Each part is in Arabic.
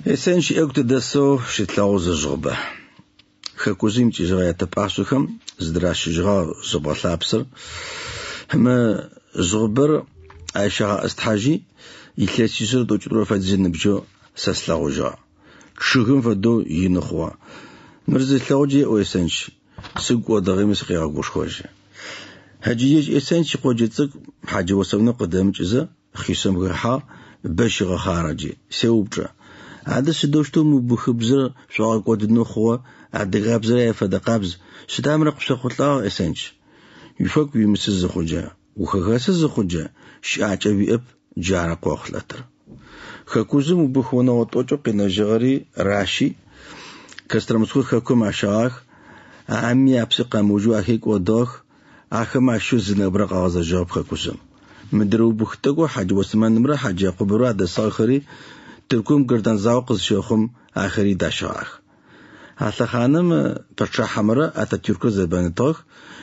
Esen și eu te deso și tlau zjgba. Khakuzim ti jra tapasukham zdrash jra zbatlapsr. Hma zgber aisha asthaji ikhlasisur do chudro fadzin bjo saslauja. Chugum vado yinkhwa. Mirzi tlauji o esench sugwa daghimis qiya gushkhoje. Hajiyej esench qojitsik haji wasabna qadam chiza khisam gha bashigha kharaji sewbja. هذا سدوشتو مبخبزر شو قد نخوة عدقابزر يفدقابز شتامر قشقطلا اسنج يفك بيمسز خوجا وخغاسز خوجا شاعه بيب جارا قوخلتر خكوزم بخونه وطوچو قنجغري راشي كسترمسخو خكم اشاخ عمي ابسق موجو اخيك ودوخ اخما شو زنبرق غاز جواب خكوزم مدرو بختگو حاج وسمان نمره حاج قبرا د ساخري تركم قردان زاوقز شوخم آخری داشاخ. حتی خانم پرچه حمره اتاتورک زبانتاخ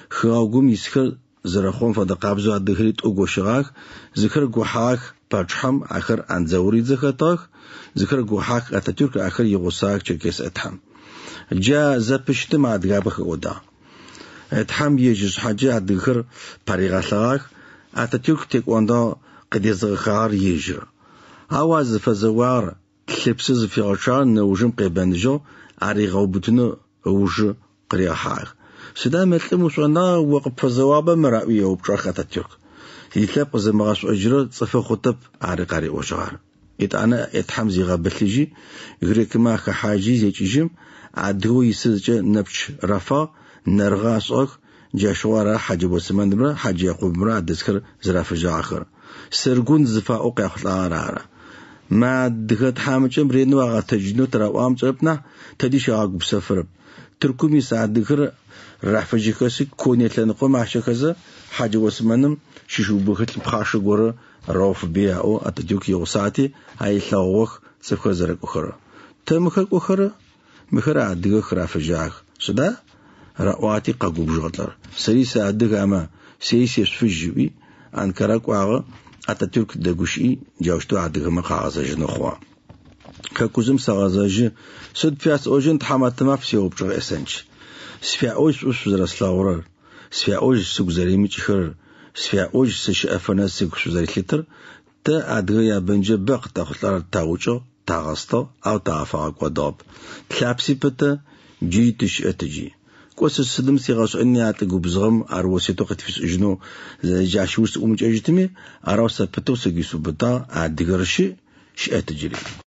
خواهگم یسخر زرخون فدقابزو ادخریت او گوشاخ ذکر گوحاخ پرچهم آخر انزوری زخطاخ ذکر گوحاخ اتاتورک آخر یغوساخ چکس اتهم. جا زپشت معدگابخ اودا. اتهم یجز حاجه ادخر پریغالاخ اتاتورک تک واندا قدیز خار یجر. آواز فزوار خلبسز في عشان نوجم قبنجو عريقو بتنو وج قريحاخ سدا مثل مسونا وقف فزوابه مرأوية وبشاخة الترك يتلاب زمغاش أجر صفة خطب عريقاري وجار أنا اتحمزي غابتلجي غريك ما كحاجي زيجيجم عدهو يسزج نبش رفا نرغاس أخ جاشوارا حاجة بوسمان دمرا حاجة يقوم مرا دسكر زراف جاخر سرقون زفا أوقع خلارا ما دخلت حامجم رينو آغا تجنو تراوام جبنا تديش آغا بسفر تركمي ساعد دخل راح فجيكاسي كوني تلانقو معشا كذا حاجة واسمانم ششو بخت بخاش غورا روف بيا او اتديوك يوساتي هاي لاوخ سفر زرق اخرى تمخك اخرى مخرى عدق راح فجاخ سدا رواتي قاقوب جغطر سري ساعد دخل اما سيسي سفجوي انكراك واغا اتاتورك دغوشي جاوشتو عدغ مقازج نخوا ككوزم سغازج سد فياس اوجن تحمات ما في وبجو اسنج سفيا اوج وسرسلاور سفيا اوج سوزريمي چخر سفيا اوج سش افنا سكسوزري لتر تا ادغ يا بنجه بق تاخلار تاوچو تاغستا او تافا قداب تلابسي بتا جيتش اتجي قوس السدم سيغاش اني اتقو بزغم اروسيتو قتفس اجنو جاشوس امج اجتمي اروسا بتو سغيسو بتا ادغرشي شئت جري